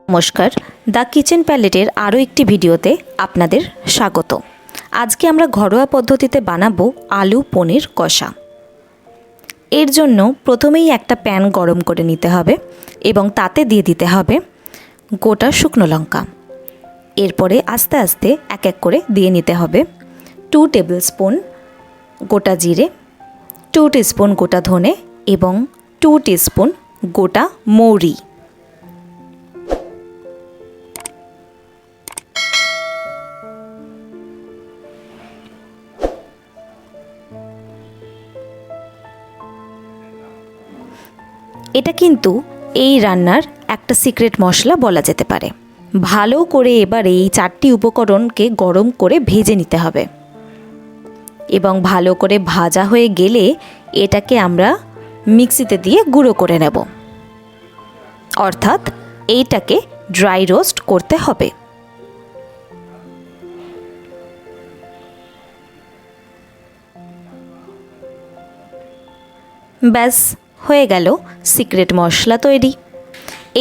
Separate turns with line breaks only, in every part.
নমস্কার, the kitchen প্যালেটের আরও একটি ভিডিওতে আপনাদের স্বাগত। আজকে আমরা ঘরোয়া পদ্ধতিতে বানাবো আলু পনির কষা। এর জন্য প্রথমেই একটা প্যান গরম করে নিতে হবে এবং তাতে দিয়ে দিতে হবে গোটা শুকনো লঙ্কা। এরপরে আস্তে আস্তে এক এক করে দিয়ে নিতে হবে 2 টেবিল স্পুন গোটা জিরে, 2 টিস্পুন গোটা ধনে এবং 2 টিস্পুন গোটা মৌরি। এটা কিন্তু এই রান্নার একটা সিক্রেট মশলা বলা যেতে পারে। ভালো করে এবার এই 4টি উপকরণকে গরম করে ভেজে নিতে হবে এবং ভালো করে ভাজা হয়ে গেলে এটাকে আমরা মিক্সিতে দিয়ে গুঁড়ো করে নেব, অর্থাৎ এইটাকে ড্রাই রোস্ট করতে হবে। ব্যাস, হয়ে গেল সিক্রেট মশলা তৈরি।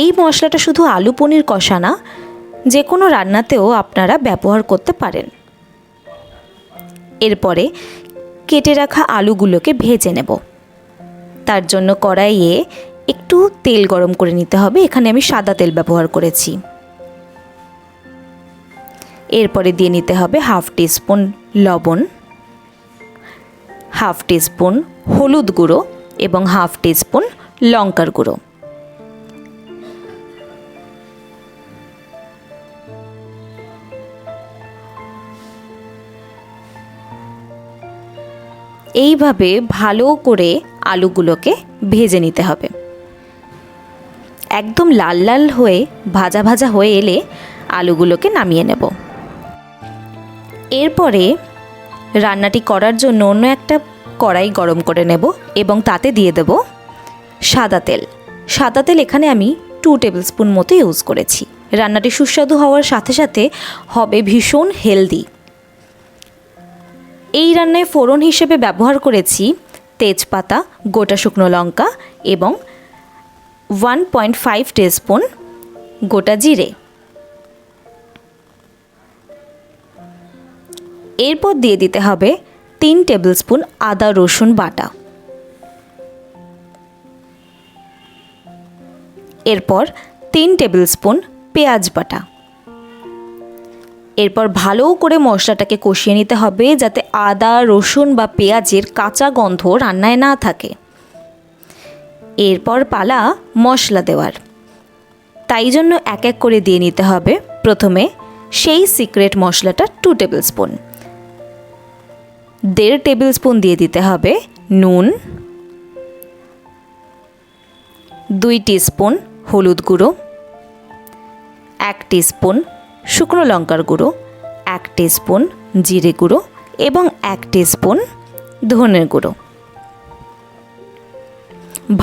এই মশলাটা শুধু আলু পনির কষা না, যে কোনো রান্নাতেও আপনারা ব্যবহার করতে পারেন। এরপরে কেটে রাখা আলুগুলোকে ভেজে নেব। তার জন্য কড়াইয়ে একটু তেল গরম করে নিতে হবে। এখানে আমি সাদা তেল ব্যবহার করেছি। এরপরে দিয়ে নিতে হবে 1/2 টিস্পুন লবণ, 1/2 টিস্পুন হলুদ গুঁড়ো এবং 1/2 টিস্পুন লঙ্কার গুঁড়ো। এইভাবে ভালো করে আলুগুলোকে ভেজে নিতে হবে। একদম লাল লাল হয়ে ভাজা ভাজা হয়ে এলে আলুগুলোকে নামিয়ে নেব। এরপরে রান্নাটি করার জন্য অন্য একটা কড়াই গরম করে নেব এবং তাতে দিয়ে দেব সাদা তেল। সাদা তেল এখানে আমি 2 টেবিল স্পুন মতো ইউজ করেছি। রান্নাটি সুস্বাদু হওয়ার সাথে সাথে হবে ভীষণ হেলদি। এই রান্নায় ফোড়ন হিসেবে ব্যবহার করেছি তেজপাতা, গোটা শুকনো লঙ্কা এবং 1.5 টিস্পুন গোটা জিরে। এরপর দিয়ে দিতে হবে 3 টেবিল স্পুন আদা রসুন বাটা। এরপর 3 টেবিল স্পুন পেঁয়াজ বাটা। এরপর ভালো করে মশলাটাকে কষিয়ে নিতে হবে যাতে আদা রসুন বা পেঁয়াজের কাঁচা গন্ধ রান্নায় না থাকে। এরপর পালা মশলা দেওয়ার। তাই জন্য এক এক করে দিয়ে নিতে হবে। প্রথমে সেই সিক্রেট মশলাটা 2 টেবিল স্পুন, 1.5 টেবিল স্পুন দিয়ে দিতে হবে নুন, 2 টিস্পুন হলুদ গুঁড়ো, 1 টিস্পুন শুকনো লঙ্কার গুঁড়ো, 1 টিস্পুন জিরে গুঁড়ো এবং 1 টিস্পুন ধনের গুঁড়ো।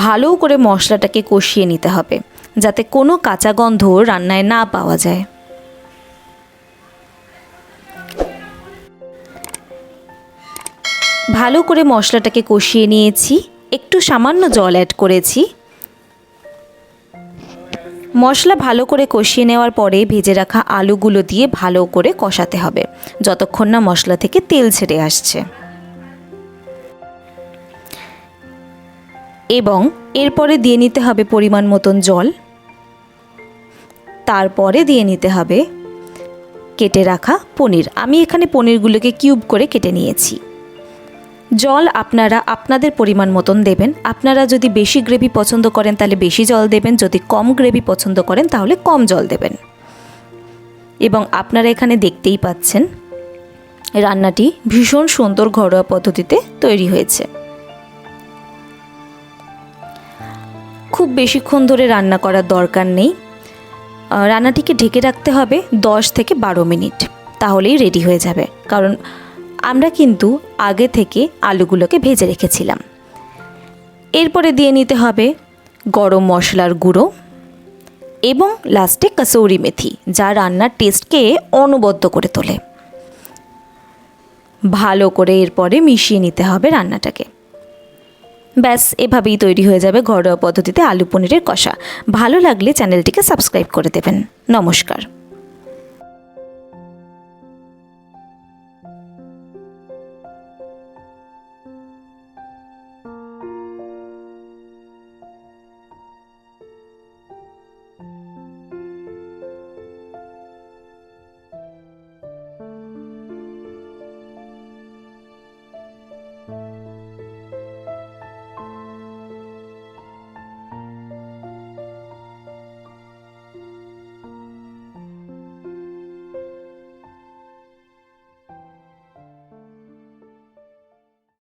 ভালো করে মশলাটাকে কষিয়ে নিতে হবে যাতে কোনো কাঁচা গন্ধ রান্নায় না পাওয়া যায়। ভালো করে মশলাটাকে কষিয়ে নিয়েছি। একটু সামান্য জল অ্যাড করেছি। মশলা ভালো করে কষিয়ে নেওয়ার পরে ভেজে রাখা আলুগুলো দিয়ে ভালো করে কষাতে হবে যতক্ষণ না মশলা থেকে তেল ছেড়ে আসছে। এবং এরপরে দিয়ে নিতে হবে পরিমাণ মতন জল। তারপরে দিয়ে নিতে হবে কেটে রাখা পনির। আমি এখানে পনিরগুলোকে কিউব করে কেটে নিয়েছি। জল আপনারা আপনাদের পরিমাণ মতন দেবেন। আপনারা যদি বেশি গ্রেভি পছন্দ করেন তাহলে বেশি জল দেবেন, যদি কম গ্রেভি পছন্দ করেন তাহলে কম জল দেবেন। এবং আপনারা এখানে দেখতেই পাচ্ছেন রান্নাটি ভীষণ সুন্দর ঘরোয়া পদ্ধতিতে তৈরি হয়েছে। খুব বেশিক্ষণ ধরে রান্না করার দরকার নেই। রান্নাটিকে ঢেকে রাখতে হবে 10 থেকে 12 মিনিট, তাহলেই রেডি হয়ে যাবে। কারণ আমরা কিন্তু আগে থেকে আলুগুলোকে ভেজে রেখেছিলাম। এরপরে দিয়ে নিতে হবে গরম মশলার গুঁড়ো এবং লাস্টে কসুরি মেথি, যা রান্নার টেস্টকে অনবদ্য করে তোলে। ভালো করে এরপরে মিশিয়ে নিতে হবে রান্নাটাকে। ব্যাস এভাবেই তৈরি হয়ে যাবে ঘরোয়া পদ্ধতিতে আলু পনিরের কষা। ভালো লাগলে চ্যানেলটিকে সাবস্ক্রাইব করে দেবেন। নমস্কার।